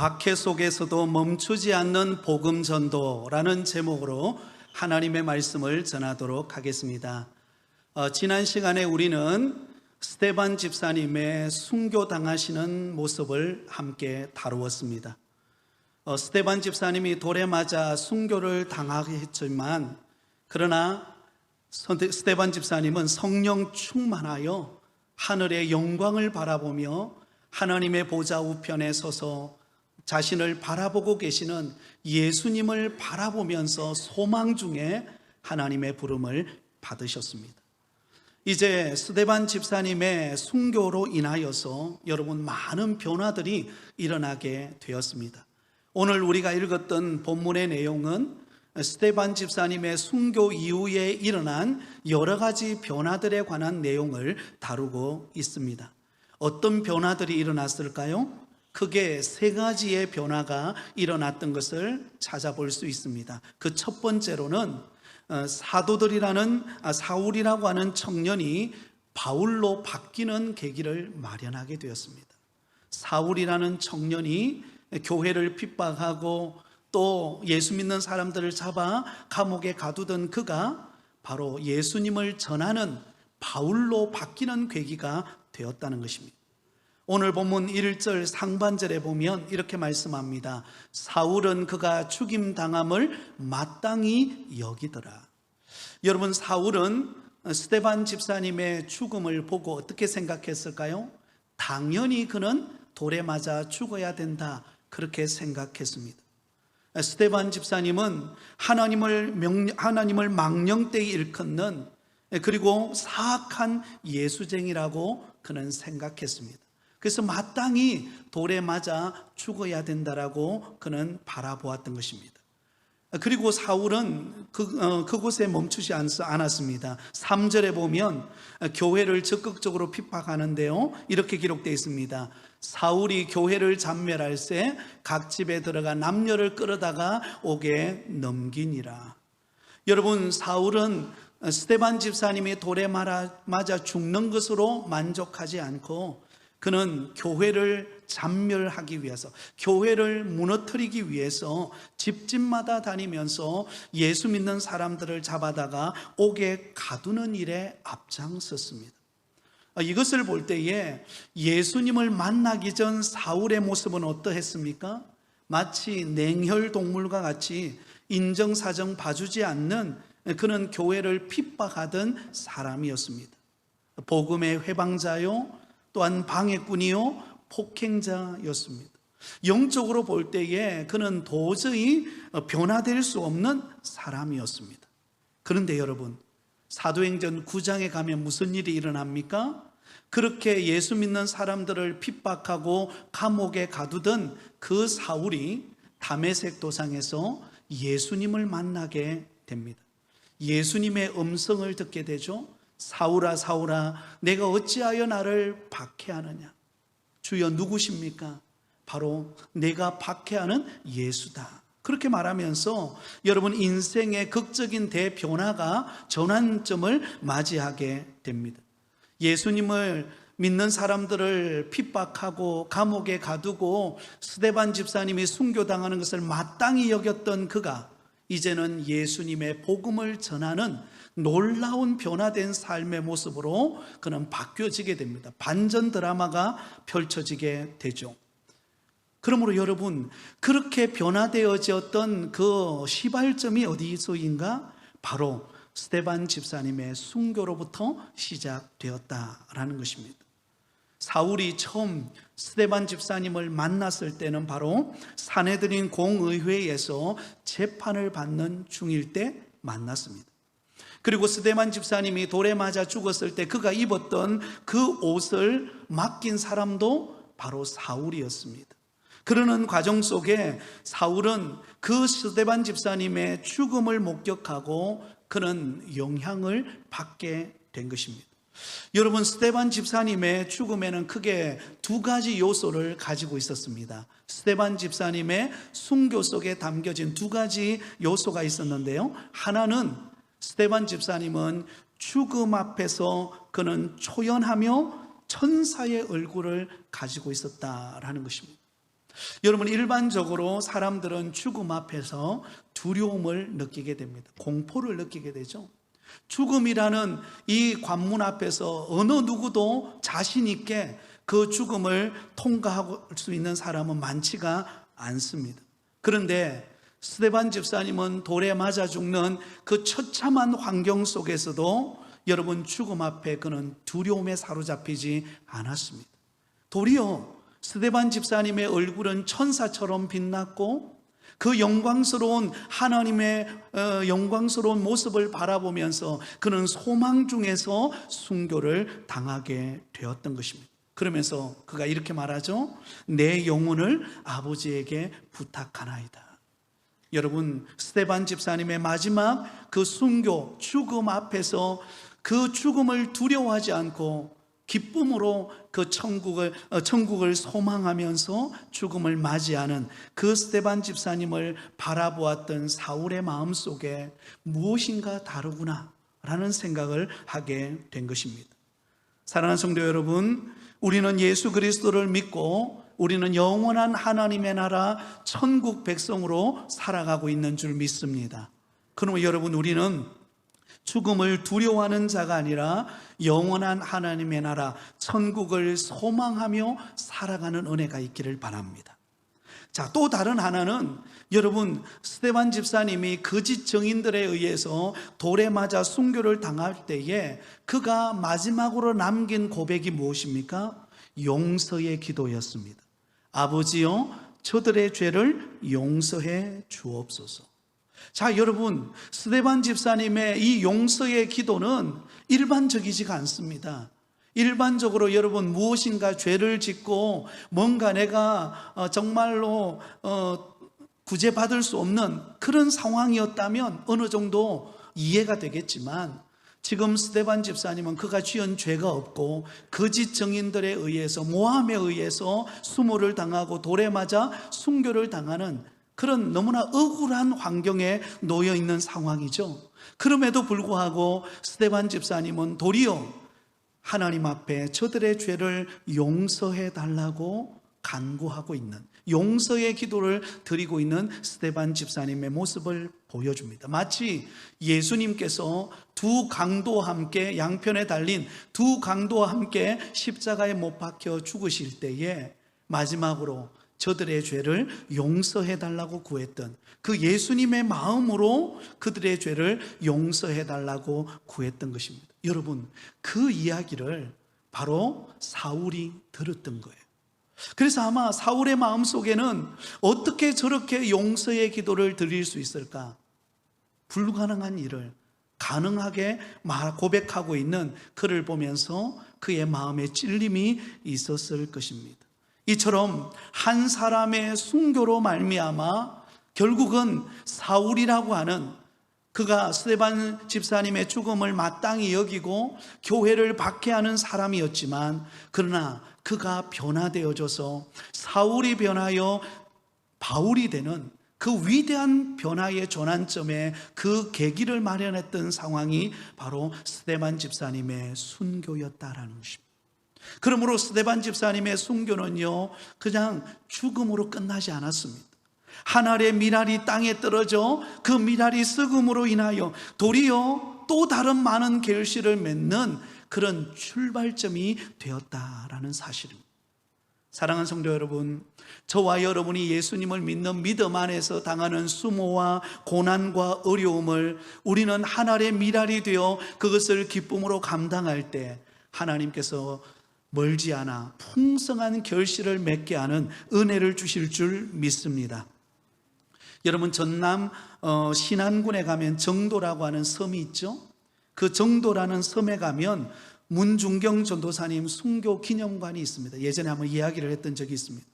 박해 속에서도 멈추지 않는 복음 전도라는 제목으로 하나님의 말씀을 전하도록 하겠습니다. 지난 시간에 우리는 스데반 집사님의 순교당하시는 모습을 함께 다루었습니다. 스데반 집사님이 돌에 맞아 순교를 당하게 했지만, 그러나 스데반 집사님은 성령 충만하여 하늘의 영광을 바라보며 하나님의 보좌 우편에 서서 자신을 바라보고 계시는 예수님을 바라보면서 소망 중에 하나님의 부름을 받으셨습니다. 이제 스데반 집사님의 순교로 인하여서 여러분, 많은 변화들이 일어나게 되었습니다. 오늘 우리가 읽었던 본문의 내용은 스데반 집사님의 순교 이후에 일어난 여러 가지 변화들에 관한 내용을 다루고 있습니다. 어떤 변화들이 일어났을까요? 크게 세 가지의 변화가 일어났던 것을 찾아볼 수 있습니다. 그 첫 번째로는 사울이라고 하는 청년이 바울로 바뀌는 계기를 마련하게 되었습니다. 사울이라는 청년이 교회를 핍박하고 또 예수 믿는 사람들을 잡아 감옥에 가두던 그가 바로 예수님을 전하는 바울로 바뀌는 계기가 되었다는 것입니다. 오늘 본문 1절 상반절에 보면 이렇게 말씀합니다. 사울은 그가 죽임당함을 마땅히 여기더라. 여러분, 사울은 스데반 집사님의 죽음을 보고 어떻게 생각했을까요? 당연히 그는 돌에 맞아 죽어야 된다, 그렇게 생각했습니다. 스데반 집사님은 하나님을 망령되이 일컫는, 그리고 사악한 예수쟁이라고 그는 생각했습니다. 그래서 마땅히 돌에 맞아 죽어야 된다라고 그는 바라보았던 것입니다. 그리고 사울은 그곳에 멈추지 않았습니다. 3절에 보면 교회를 적극적으로 핍박하는데요, 이렇게 기록되어 있습니다. 사울이 교회를 잡멸할 새 각 집에 들어가 남녀를 끌어다가 옥에 넘기니라. 여러분, 사울은 스데반 집사님이 돌에 맞아 죽는 것으로 만족하지 않고 그는 교회를 잔멸하기 위해서, 교회를 무너뜨리기 위해서 집집마다 다니면서 예수 믿는 사람들을 잡아다가 옥에 가두는 일에 앞장섰습니다. 이것을 볼 때에 예수님을 만나기 전 사울의 모습은 어떠했습니까? 마치 냉혈동물과 같이 인정사정 봐주지 않는, 그는 교회를 핍박하던 사람이었습니다. 복음의 회방자요, 또한 방해꾼이요, 폭행자였습니다. 영적으로 볼 때에 그는 도저히 변화될 수 없는 사람이었습니다. 그런데 여러분, 사도행전 9장에 가면 무슨 일이 일어납니까? 그렇게 예수 믿는 사람들을 핍박하고 감옥에 가두던 그 사울이 다메섹 도상에서 예수님을 만나게 됩니다. 예수님의 음성을 듣게 되죠. 사울아, 사울아, 내가 어찌하여 나를 박해하느냐? 주여, 누구십니까? 바로 내가 박해하는 예수다, 그렇게 말하면서 여러분, 인생의 극적인 대변화가 전환점을 맞이하게 됩니다. 예수님을 믿는 사람들을 핍박하고 감옥에 가두고 스데반 집사님이 순교당하는 것을 마땅히 여겼던 그가 이제는 예수님의 복음을 전하는 놀라운 변화된 삶의 모습으로 그는 바뀌어지게 됩니다. 반전 드라마가 펼쳐지게 되죠. 그러므로 여러분, 그렇게 변화되어졌던 그 시발점이 어디서인가? 바로 스데반 집사님의 순교로부터 시작되었다라는 것입니다. 사울이 처음 스데반 집사님을 만났을 때는 바로 산헤드린 공의회에서 재판을 받는 중일 때 만났습니다. 그리고 스데반 집사님이 돌에 맞아 죽었을 때 그가 입었던 그 옷을 맡긴 사람도 바로 사울이었습니다. 그러는 과정 속에 사울은 그 스데반 집사님의 죽음을 목격하고 그는 영향을 받게 된 것입니다. 여러분, 스데반 집사님의 죽음에는 크게 두 가지 요소를 가지고 있었습니다. 스데반 집사님의 순교 속에 담겨진 두 가지 요소가 있었는데요, 하나는 스데반 집사님은 죽음 앞에서 그는 초연하며 천사의 얼굴을 가지고 있었다라는 것입니다. 여러분, 일반적으로 사람들은 죽음 앞에서 두려움을 느끼게 됩니다. 공포를 느끼게 되죠. 죽음이라는 이 관문 앞에서 어느 누구도 자신 있게 그 죽음을 통과할 수 있는 사람은 많지가 않습니다. 그런데 스데반 집사님은 돌에 맞아 죽는 그 처참한 환경 속에서도 여러분, 죽음 앞에 그는 두려움에 사로잡히지 않았습니다. 도리어 스데반 집사님의 얼굴은 천사처럼 빛났고 그 영광스러운 하나님의 영광스러운 모습을 바라보면서 그는 소망 중에서 순교를 당하게 되었던 것입니다. 그러면서 그가 이렇게 말하죠. 내 영혼을 아버지에게 부탁하나이다. 여러분, 스데반 집사님의 마지막 그 순교, 죽음 앞에서 그 죽음을 두려워하지 않고 기쁨으로 그 천국을 소망하면서 죽음을 맞이하는 그 스데반 집사님을 바라보았던 사울의 마음속에 무엇인가 다르구나 라는 생각을 하게 된 것입니다. 사랑하는 성도 여러분, 우리는 예수 그리스도를 믿고 우리는 영원한 하나님의 나라 천국 백성으로 살아가고 있는 줄 믿습니다. 그러면 여러분, 우리는 죽음을 두려워하는 자가 아니라 영원한 하나님의 나라 천국을 소망하며 살아가는 은혜가 있기를 바랍니다. 자, 또 다른 하나는 여러분, 스데반 집사님이 거짓 증인들에 의해서 돌에 맞아 순교를 당할 때에 그가 마지막으로 남긴 고백이 무엇입니까? 용서의 기도였습니다. 아버지여, 저들의 죄를 용서해 주옵소서. 자, 여러분, 스데반 집사님의 이 용서의 기도는 일반적이지가 않습니다. 일반적으로 여러분, 무엇인가 죄를 짓고 뭔가 내가 정말로 구제받을 수 없는 그런 상황이었다면 어느 정도 이해가 되겠지만, 지금 스데반 집사님은 그가 지은 죄가 없고 거짓 증인들에 의해서, 모함에 의해서 수모를 당하고 돌에 맞아 순교를 당하는 그런 너무나 억울한 환경에 놓여 있는 상황이죠. 그럼에도 불구하고 스데반 집사님은 도리어 하나님 앞에 저들의 죄를 용서해 달라고 간구하고 있는, 용서의 기도를 드리고 있는 스데반 집사님의 모습을 보여줍니다. 마치 예수님께서 두 강도와 함께, 양편에 달린 두 강도와 함께 십자가에 못 박혀 죽으실 때에 마지막으로 저들의 죄를 용서해 달라고 구했던 그 예수님의 마음으로 그들의 죄를 용서해 달라고 구했던 것입니다. 여러분, 그 이야기를 바로 사울이 들었던 거예요. 그래서 아마 사울의 마음속에는 어떻게 저렇게 용서의 기도를 드릴 수 있을까? 불가능한 일을 가능하게 고백하고 있는 그를 보면서 그의 마음에 찔림이 있었을 것입니다. 이처럼 한 사람의 순교로 말미암아 결국은 사울이라고 하는, 그가 스데반 집사님의 죽음을 마땅히 여기고 교회를 박해하는 사람이었지만, 그러나 그가 변화되어져서 사울이 변하여 바울이 되는 그 위대한 변화의 전환점에 그 계기를 마련했던 상황이 바로 스데반 집사님의 순교였다라는 것입니다. 그러므로 스데반 집사님의 순교는요, 그냥 죽음으로 끝나지 않았습니다. 한 알의 밀알이 땅에 떨어져 그 밀알이 썩음으로 인하여 도리어 또 다른 많은 결실을 맺는 그런 출발점이 되었다라는 사실입니다. 사랑하는 성도 여러분, 저와 여러분이 예수님을 믿는 믿음 안에서 당하는 수모와 고난과 어려움을 우리는 한 알의 밀알이 되어 그것을 기쁨으로 감당할 때 하나님께서 멀지 않아 풍성한 결실을 맺게 하는 은혜를 주실 줄 믿습니다. 여러분, 전남 신안군에 가면 정도라고 하는 섬이 있죠. 그 정도라는 섬에 가면 문중경 전도사님 순교 기념관이 있습니다. 예전에 한번 이야기를 했던 적이 있습니다.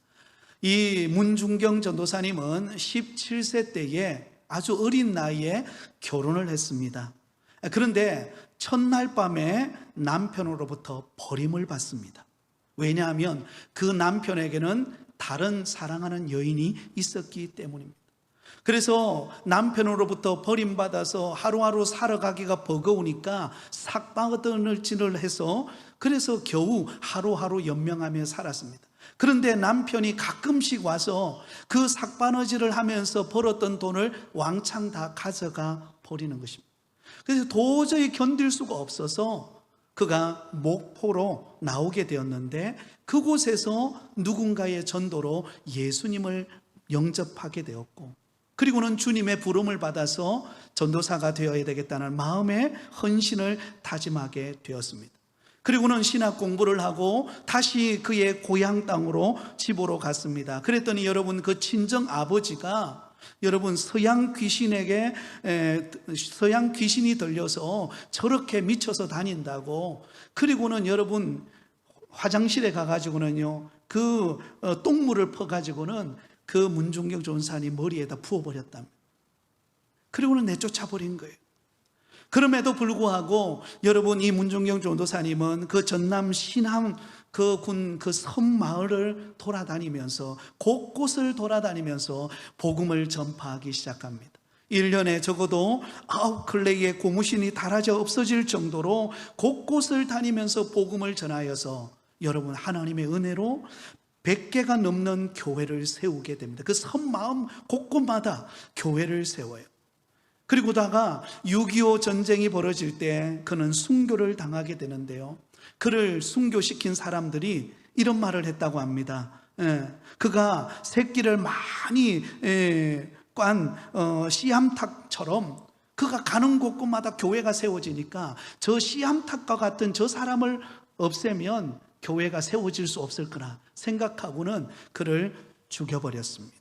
이 문중경 전도사님은 17세 때에 아주 어린 나이에 결혼을 했습니다. 그런데 첫날 밤에 남편으로부터 버림을 받습니다. 왜냐하면 그 남편에게는 다른 사랑하는 여인이 있었기 때문입니다. 그래서 남편으로부터 버림받아서 하루하루 살아가기가 버거우니까 삭바드늘질을 해서 그래서 겨우 하루하루 연명하며 살았습니다. 그런데 남편이 가끔씩 와서 그 삭바느질을 하면서 벌었던 돈을 왕창 다 가져가 버리는 것입니다. 그래서 도저히 견딜 수가 없어서 그가 목포로 나오게 되었는데, 그곳에서 누군가의 전도로 예수님을 영접하게 되었고, 그리고는 주님의 부름을 받아서 전도사가 되어야 되겠다는 마음의 헌신을 다짐하게 되었습니다. 그리고는 신학 공부를 하고 다시 그의 고향 땅으로 집으로 갔습니다. 그랬더니 여러분, 그 친정 아버지가 여러분 서양 귀신이 들려서 저렇게 미쳐서 다닌다고, 그리고는 여러분 화장실에 가가지고는요 그 똥물을 퍼가지고는 그 문중경 전사님 머리에다 부어버렸답니다. 그리고는 내쫓아 버린 거예요. 그럼에도 불구하고 여러분, 이 문중경 전도사님은 그 전남 신암 그 섬 마을을 돌아다니면서, 곳곳을 돌아다니면서 복음을 전파하기 시작합니다. 1년에 적어도 9클레의 고무신이 달아져 없어질 정도로 곳곳을 다니면서 복음을 전하여서 여러분, 하나님의 은혜로 100개가 넘는 교회를 세우게 됩니다. 그 섬 마을 곳곳마다 교회를 세워요. 그리고다가 6.25 전쟁이 벌어질 때 그는 순교를 당하게 되는데요, 그를 순교시킨 사람들이 이런 말을 했다고 합니다. 그가 새끼를 많이 깐 씨암탉처럼 그가 가는 곳곳마다 교회가 세워지니까 저 씨암탉과 같은 저 사람을 없애면 교회가 세워질 수 없을 거라 생각하고는 그를 죽여버렸습니다.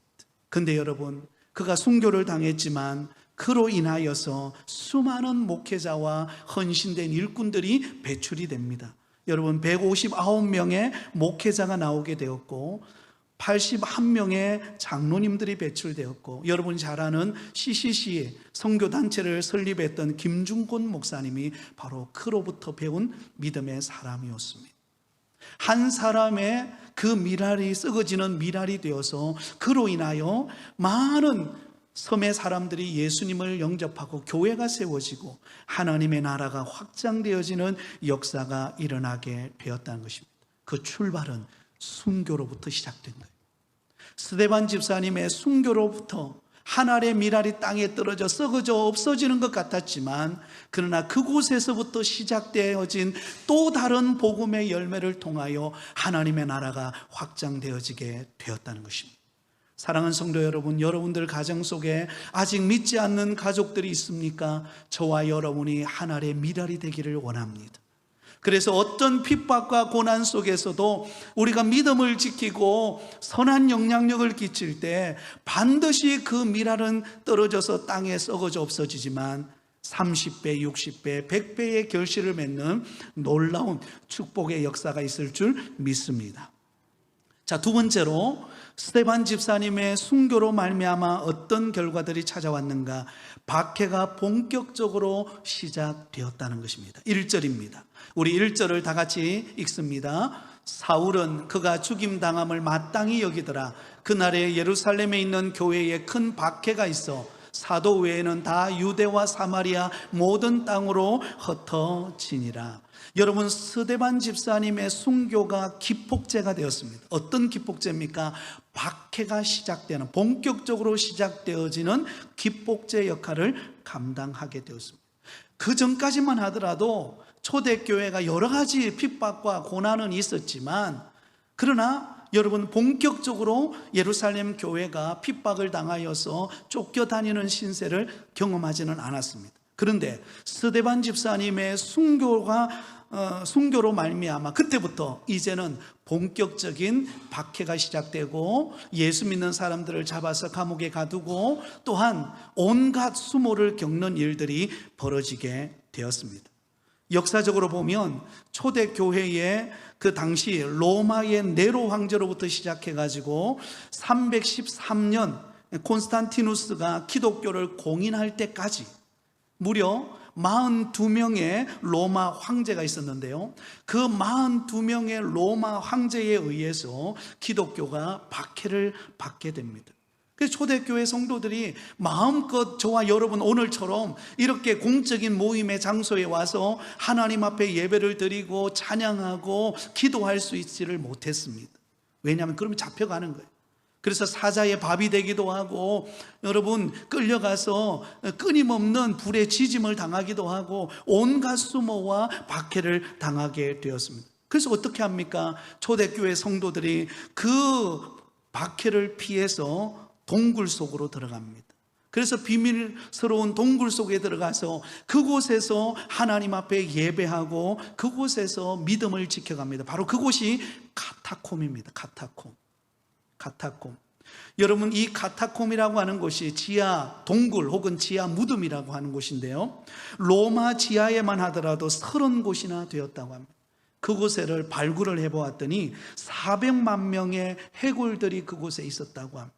근데 여러분, 그가 순교를 당했지만 그로 인하여서 수많은 목회자와 헌신된 일꾼들이 배출이 됩니다. 여러분, 159명의 목회자가 나오게 되었고 81명의 장로님들이 배출되었고, 여러분이 잘 아는 CCC 선교단체를 설립했던 김중곤 목사님이 바로 그로부터 배운 믿음의 사람이었습니다. 한 사람의 그 미랄이 썩어지는 미랄이 되어서 그로 인하여 많은 섬의 사람들이 예수님을 영접하고 교회가 세워지고 하나님의 나라가 확장되어지는 역사가 일어나게 되었다는 것입니다. 그 출발은 순교로부터 시작된 거예요. 스데반 집사님의 순교로부터 한 알의 미랄이 땅에 떨어져 썩어져 없어지는 것 같았지만, 그러나 그곳에서부터 시작되어진 또 다른 복음의 열매를 통하여 하나님의 나라가 확장되어지게 되었다는 것입니다. 사랑하는 성도 여러분, 여러분들 가정 속에 아직 믿지 않는 가족들이 있습니까? 저와 여러분이 한 알의 미랄이 되기를 원합니다. 그래서 어떤 핍박과 고난 속에서도 우리가 믿음을 지키고 선한 영향력을 끼칠 때 반드시 그 미랄은 떨어져서 땅에 썩어져 없어지지만 30배, 60배, 100배의 결실을 맺는 놀라운 축복의 역사가 있을 줄 믿습니다. 자, 두 번째로 스데반 집사님의 순교로 말미암아 어떤 결과들이 찾아왔는가? 박해가 본격적으로 시작되었다는 것입니다. 1절입니다. 우리 1절을 다 같이 읽습니다. 사울은 그가 죽임당함을 마땅히 여기더라. 그날에 예루살렘에 있는 교회에 큰 박해가 있어 사도 외에는 다 유대와 사마리아 모든 땅으로 흩어지니라. 여러분, 스데반 집사님의 순교가 기폭제가 되었습니다. 어떤 기폭제입니까? 박해가 시작되는, 본격적으로 시작되어지는 기폭제 역할을 감당하게 되었습니다. 그 전까지만 하더라도 초대교회가 여러 가지 핍박과 고난은 있었지만, 그러나 여러분, 본격적으로 예루살렘 교회가 핍박을 당하여서 쫓겨다니는 신세를 경험하지는 않았습니다. 그런데 스데반 집사님의 순교로 말미암아 그때부터 이제는 본격적인 박해가 시작되고 예수 믿는 사람들을 잡아서 감옥에 가두고 또한 온갖 수모를 겪는 일들이 벌어지게 되었습니다. 역사적으로 보면 초대교회의 그 당시 로마의 네로 황제로부터 시작해가지고 313년 콘스탄티누스가 기독교를 공인할 때까지 무려 42명의 로마 황제가 있었는데요, 그 42명의 로마 황제에 의해서 기독교가 박해를 받게 됩니다. 그래서 초대교회 성도들이 마음껏 저와 여러분 오늘처럼 이렇게 공적인 모임의 장소에 와서 하나님 앞에 예배를 드리고 찬양하고 기도할 수 있지를 못했습니다. 왜냐하면 그러면 잡혀가는 거예요. 그래서 사자의 밥이 되기도 하고, 여러분 끌려가서 끊임없는 불의 지짐을 당하기도 하고, 온갖 수모와 박해를 당하게 되었습니다. 그래서 어떻게 합니까? 초대교회 성도들이 그 박해를 피해서 동굴 속으로 들어갑니다. 그래서 비밀스러운 동굴 속에 들어가서 그곳에서 하나님 앞에 예배하고 그곳에서 믿음을 지켜갑니다. 바로 그곳이 카타콤입니다. 카타콤. 여러분, 이 카타콤이라고 하는 곳이 지하 동굴 혹은 지하 무덤이라고 하는 곳인데요, 로마 지하에만 하더라도 30곳이나 되었다고 합니다. 그곳을 발굴을 해보았더니 400만 명의 해골들이 그곳에 있었다고 합니다.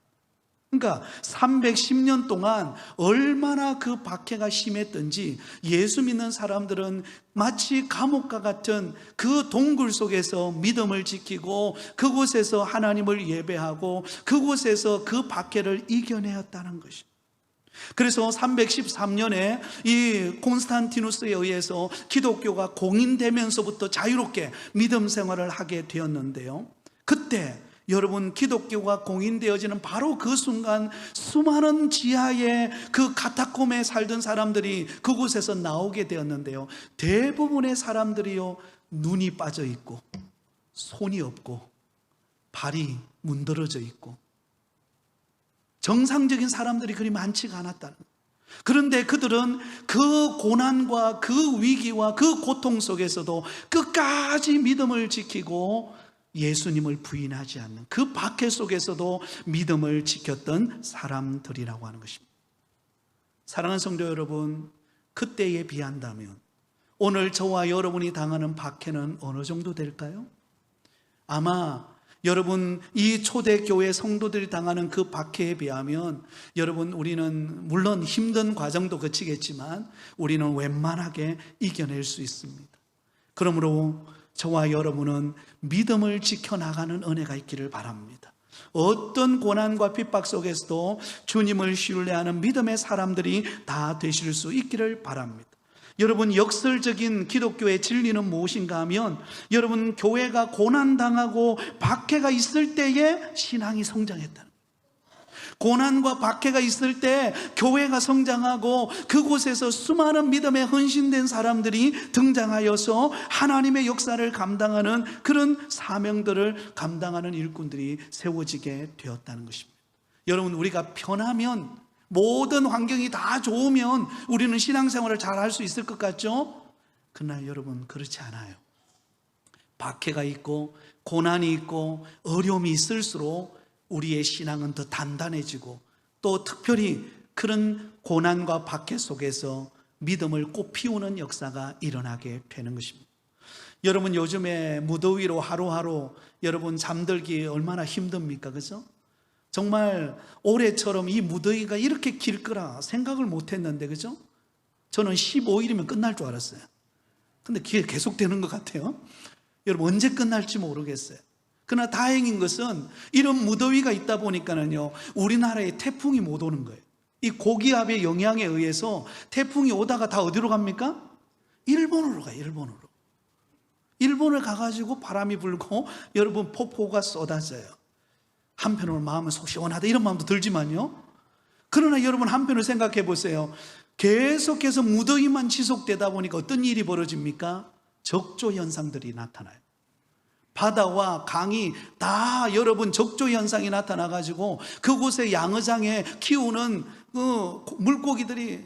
그러니까 310년 동안 얼마나 그 박해가 심했던지 예수 믿는 사람들은 마치 감옥과 같은 그 동굴 속에서 믿음을 지키고 그곳에서 하나님을 예배하고 그곳에서 그 박해를 이겨내었다는 것입니다. 그래서 313년에 이 콘스탄티누스에 의해서 기독교가 공인되면서부터 자유롭게 믿음 생활을 하게 되었는데요, 그때 여러분, 기독교가 공인되어지는 바로 그 순간 수많은 지하의 그 카타콤에 살던 사람들이 그곳에서 나오게 되었는데요, 대부분의 사람들이요, 눈이 빠져 있고 손이 없고 발이 문드러져 있고 정상적인 사람들이 그리 많지가 않았다는 거예요. 그런데 그들은 그 고난과 그 위기와 그 고통 속에서도 끝까지 믿음을 지키고 예수님을 부인하지 않는 그 박해 속에서도 믿음을 지켰던 사람들이라고 하는 것입니다. 사랑하는 성도 여러분, 그때에 비한다면 오늘 저와 여러분이 당하는 박해는 어느 정도 될까요? 아마 여러분, 이 초대교회 성도들이 당하는 그 박해에 비하면 여러분, 우리는 물론 힘든 과정도 거치겠지만 우리는 웬만하게 이겨낼 수 있습니다. 그러므로 저와 여러분은 믿음을 지켜나가는 은혜가 있기를 바랍니다. 어떤 고난과 핍박 속에서도 주님을 신뢰하는 믿음의 사람들이 다 되실 수 있기를 바랍니다. 여러분, 역설적인 기독교의 진리는 무엇인가 하면 여러분, 교회가 고난당하고 박해가 있을 때에 신앙이 성장했다는 거예요. 고난과 박해가 있을 때 교회가 성장하고 그곳에서 수많은 믿음에 헌신된 사람들이 등장하여서 하나님의 역사를 감당하는 그런 사명들을 감당하는 일꾼들이 세워지게 되었다는 것입니다. 여러분, 우리가 편하면, 모든 환경이 다 좋으면 우리는 신앙생활을 잘 할 수 있을 것 같죠? 그러나 여러분, 그렇지 않아요. 박해가 있고 고난이 있고 어려움이 있을수록 우리의 신앙은 더 단단해지고 또 특별히 그런 고난과 박해 속에서 믿음을 꽃피우는 역사가 일어나게 되는 것입니다. 여러분, 요즘에 무더위로 하루하루 여러분 잠들기 얼마나 힘듭니까? 그죠? 정말 올해처럼 이 무더위가 이렇게 길 거라 생각을 못 했는데, 그죠? 저는 15일이면 끝날 줄 알았어요. 근데 그게 계속되는 것 같아요. 여러분, 언제 끝날지 모르겠어요. 그러나 다행인 것은 이런 무더위가 있다 보니까는요, 우리나라에 태풍이 못 오는 거예요. 이 고기압의 영향에 의해서 태풍이 오다가 다 어디로 갑니까? 일본으로 가요. 일본을 가가지고 바람이 불고 여러분, 폭포가 쏟아져요. 한편으로 마음은 속 시원하다 이런 마음도 들지만요, 그러나 여러분, 한편으로 생각해 보세요. 계속해서 무더위만 지속되다 보니까 어떤 일이 벌어집니까? 적조 현상들이 나타나요. 바다와 강이 다 여러분 적조 현상이 나타나가지고 그곳의 양어장에 키우는 그 물고기들이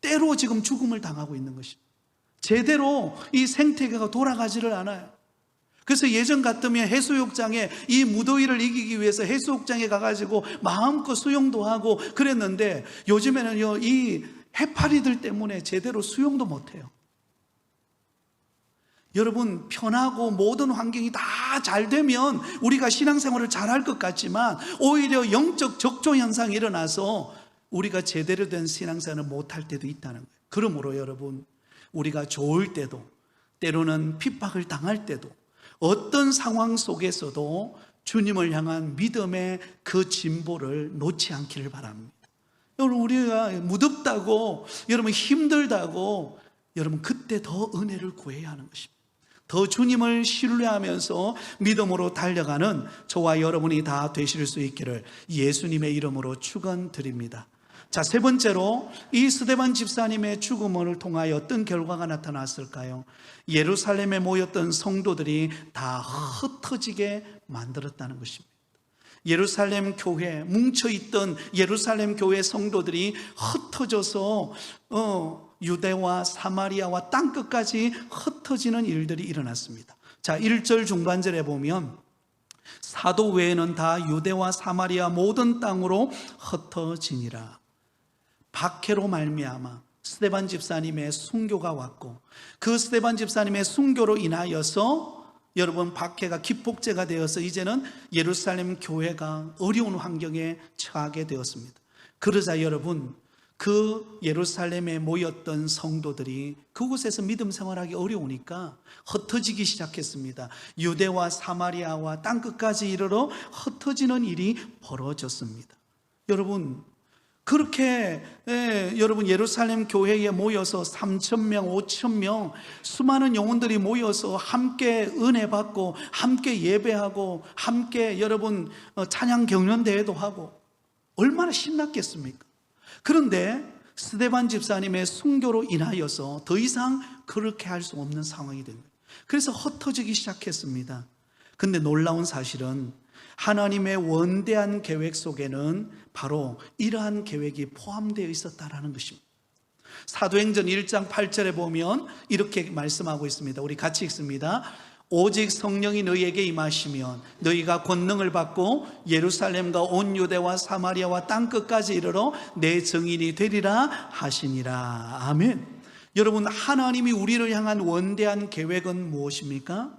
때로 지금 죽음을 당하고 있는 것입니다. 제대로 이 생태계가 돌아가지를 않아요. 그래서 예전 같으면 해수욕장에 이 무더위를 이기기 위해서 해수욕장에 가가지고 마음껏 수영도 하고 그랬는데 요즘에는요, 이 해파리들 때문에 제대로 수영도 못해요. 여러분, 편하고 모든 환경이 다 잘 되면 우리가 신앙생활을 잘할 것 같지만 오히려 영적 적조 현상이 일어나서 우리가 제대로 된 신앙생활을 못할 때도 있다는 거예요. 그러므로 여러분, 우리가 좋을 때도 때로는 핍박을 당할 때도 어떤 상황 속에서도 주님을 향한 믿음의 그 진보를 놓지 않기를 바랍니다. 여러분, 우리가 무덥다고, 여러분 힘들다고, 여러분 그때 더 은혜를 구해야 하는 것입니다. 더 주님을 신뢰하면서 믿음으로 달려가는 저와 여러분이 다 되실 수 있기를 예수님의 이름으로 축원드립니다. 자, 세 번째로 이 스데반 집사님의 죽음을 통하여 어떤 결과가 나타났을까요? 예루살렘에 모였던 성도들이 다 흩어지게 만들었다는 것입니다. 예루살렘 교회, 뭉쳐있던 예루살렘 교회 성도들이 흩어져서 유대와 사마리아와 땅끝까지 흩어지는 일들이 일어났습니다. 자, 1절 중반절에 보면 사도 외에는 다 유대와 사마리아 모든 땅으로 흩어지니라. 박해로 말미암아 스데반 집사님의 순교가 왔고, 그 스데반 집사님의 순교로 인하여서 여러분 박해가 기폭제가 되어서 이제는 예루살렘 교회가 어려운 환경에 처하게 되었습니다. 그러자 여러분, 그 예루살렘에 모였던 성도들이 그곳에서 믿음 생활하기 어려우니까 흩어지기 시작했습니다. 유대와 사마리아와 땅끝까지 이르러 흩어지는 일이 벌어졌습니다. 여러분, 그렇게 여러분 예루살렘 교회에 모여서 3,000명, 5,000명 수많은 영혼들이 모여서 함께 은혜 받고 함께 예배하고 함께 여러분 찬양 경연대회도 하고 얼마나 신났겠습니까? 그런데 스데반 집사님의 순교로 인하여서 더 이상 그렇게 할 수 없는 상황이 됩니다. 그래서 흩어지기 시작했습니다. 근데 놀라운 사실은 하나님의 원대한 계획 속에는 바로 이러한 계획이 포함되어 있었다는 것입니다. 사도행전 1장 8절에 보면 이렇게 말씀하고 있습니다. 우리 같이 읽습니다. 오직 성령이 너희에게 임하시면 너희가 권능을 받고 예루살렘과 온 유대와 사마리아와 땅끝까지 이르러 내 증인이 되리라 하시니라. 아멘. 여러분, 하나님이 우리를 향한 원대한 계획은 무엇입니까?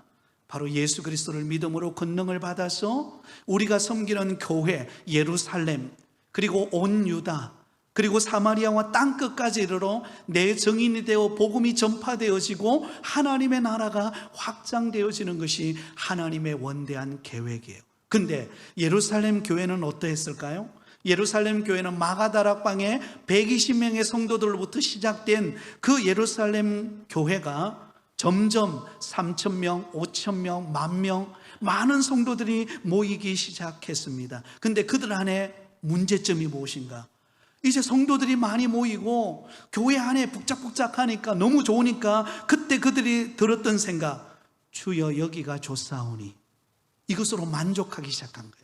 바로 예수 그리스도를 믿음으로 권능을 받아서 우리가 섬기는 교회 예루살렘, 그리고 온 유다, 그리고 사마리아와 땅끝까지 이르러 내 증인이 되어 복음이 전파되어지고 하나님의 나라가 확장되어지는 것이 하나님의 원대한 계획이에요. 근데 예루살렘 교회는 어떠했을까요? 예루살렘 교회는 마가다락방에 120명의 성도들로부터 시작된 그 예루살렘 교회가 점점 3,000명, 5,000명, 10,000명 많은 성도들이 모이기 시작했습니다. 근데 그들 안에 문제점이 무엇인가? 이제 성도들이 많이 모이고 교회 안에 북적북적하니까 너무 좋으니까 그때 그들이 들었던 생각, 주여 여기가 좋사오니, 이것으로 만족하기 시작한 거예요.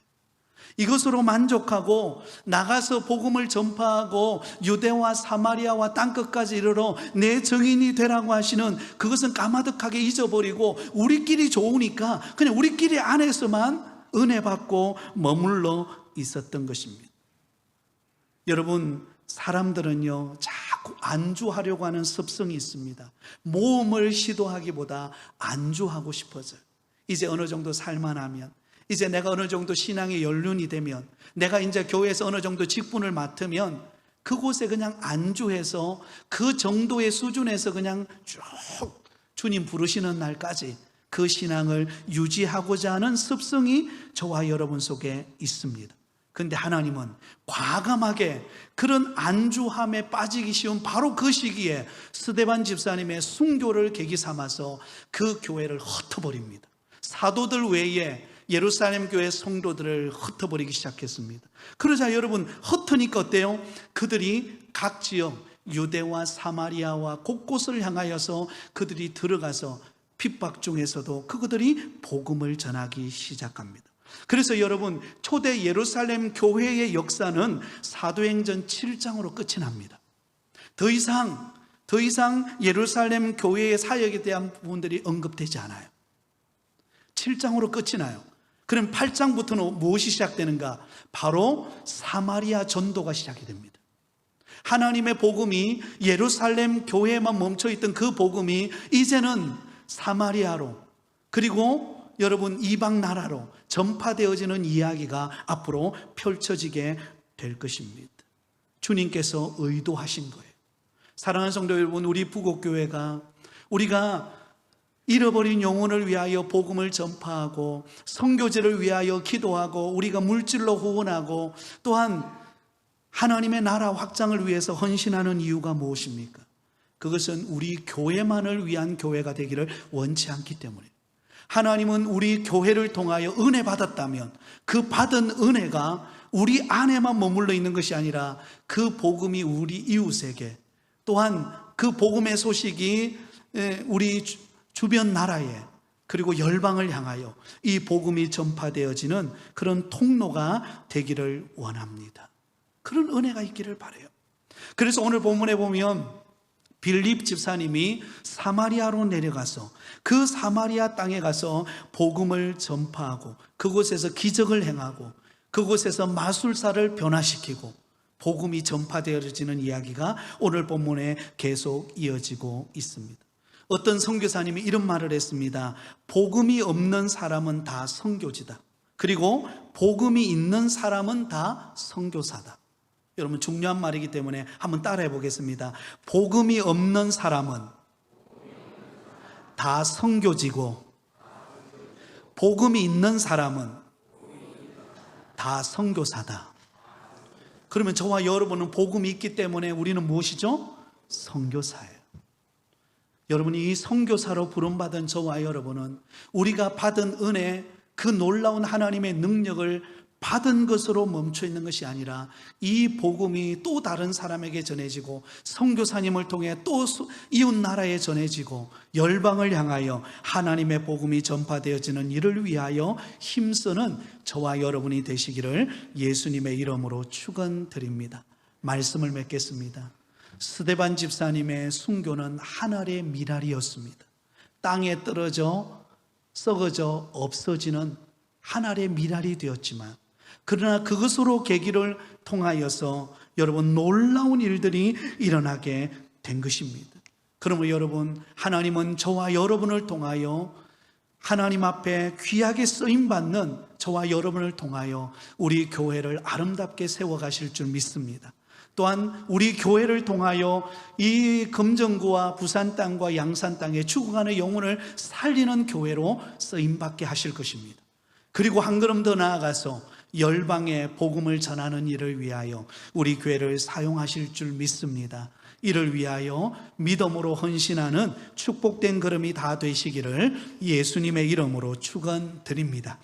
이것으로 만족하고 나가서 복음을 전파하고 유대와 사마리아와 땅끝까지 이르러 내 증인이 되라고 하시는 그것은 까마득하게 잊어버리고 우리끼리 좋으니까 그냥 우리끼리 안에서만 은혜 받고 머물러 있었던 것입니다. 여러분, 사람들은요 자꾸 안주하려고 하는 습성이 있습니다. 모험을 시도하기보다 안주하고 싶어져요. 이제 어느 정도 살만하면, 이제 내가 어느 정도 신앙의 연륜이 되면, 내가 이제 교회에서 어느 정도 직분을 맡으면 그곳에 그냥 안주해서 그 정도의 수준에서 그냥 쭉 주님 부르시는 날까지 그 신앙을 유지하고자 하는 습성이 저와 여러분 속에 있습니다. 그런데 하나님은 과감하게 그런 안주함에 빠지기 쉬운 바로 그 시기에 스데반 집사님의 순교를 계기 삼아서 그 교회를 흩어버립니다. 사도들 외에 예루살렘 교회 성도들을 흩어버리기 시작했습니다. 그러자 여러분, 흩으니까 어때요? 그들이 각 지역 유대와 사마리아와 곳곳을 향하여서 그들이 들어가서 핍박 중에서도 그들이 복음을 전하기 시작합니다. 그래서 여러분, 초대 예루살렘 교회의 역사는 사도행전 7장으로 끝이 납니다. 더 이상 예루살렘 교회의 사역에 대한 부분들이 언급되지 않아요. 7장으로 끝이 나요. 그럼 8장부터는 무엇이 시작되는가? 바로 사마리아 전도가 시작이 됩니다. 하나님의 복음이 예루살렘 교회에만 멈춰있던 그 복음이 이제는 사마리아로, 그리고 여러분 이방 나라로 전파되어지는 이야기가 앞으로 펼쳐지게 될 것입니다. 주님께서 의도하신 거예요. 사랑하는 성도 여러분, 우리 부곡교회가 우리가 잃어버린 영혼을 위하여 복음을 전파하고 선교제를 위하여 기도하고 우리가 물질로 후원하고 또한 하나님의 나라 확장을 위해서 헌신하는 이유가 무엇입니까? 그것은 우리 교회만을 위한 교회가 되기를 원치 않기 때문에, 하나님은 우리 교회를 통하여 은혜 받았다면 그 받은 은혜가 우리 안에만 머물러 있는 것이 아니라 그 복음이 우리 이웃에게, 또한 그 복음의 소식이 우리 주변 나라에, 그리고 열방을 향하여 이 복음이 전파되어지는 그런 통로가 되기를 원합니다. 그런 은혜가 있기를 바라요. 그래서 오늘 본문에 보면 빌립 집사님이 사마리아로 내려가서 그 사마리아 땅에 가서 복음을 전파하고 그곳에서 기적을 행하고 그곳에서 마술사를 변화시키고 복음이 전파되어지는 이야기가 오늘 본문에 계속 이어지고 있습니다. 어떤 선교사님이 이런 말을 했습니다. 복음이 없는 사람은 다 선교지다. 그리고 복음이 있는 사람은 다 선교사다. 여러분, 중요한 말이기 때문에 한번 따라해 보겠습니다. 복음이 없는 사람은 다 선교지고, 복음이 있는 사람은 다 선교사다. 그러면 저와 여러분은 복음이 있기 때문에 우리는 무엇이죠? 선교사예요. 여러분이 이 선교사로 부름받은 저와 여러분은 우리가 받은 은혜, 그 놀라운 하나님의 능력을 받은 것으로 멈춰 있는 것이 아니라 이 복음이 또 다른 사람에게 전해지고 선교사님을 통해 또 이웃 나라에 전해지고 열방을 향하여 하나님의 복음이 전파되어지는 일을 위하여 힘쓰는 저와 여러분이 되시기를 예수님의 이름으로 축원드립니다. 말씀을 맺겠습니다. 스데반 집사님의 순교는 하늘의 미랄이었습니다. 땅에 떨어져 썩어져 없어지는 하늘의 미랄이 되었지만, 그러나 그것으로 계기를 통하여서 여러분 놀라운 일들이 일어나게 된 것입니다. 그러므로 여러분, 하나님은 저와 여러분을 통하여 하나님 앞에 귀하게 쓰임받는 저와 여러분을 통하여 우리 교회를 아름답게 세워가실 줄 믿습니다. 또한 우리 교회를 통하여 이 금정구와 부산 땅과 양산 땅에 죽어가는 영혼을 살리는 교회로 쓰임받게 하실 것입니다. 그리고 한 걸음 더 나아가서 열방에 복음을 전하는 일을 위하여 우리 교회를 사용하실 줄 믿습니다. 이를 위하여 믿음으로 헌신하는 축복된 걸음이 다 되시기를 예수님의 이름으로 축원드립니다.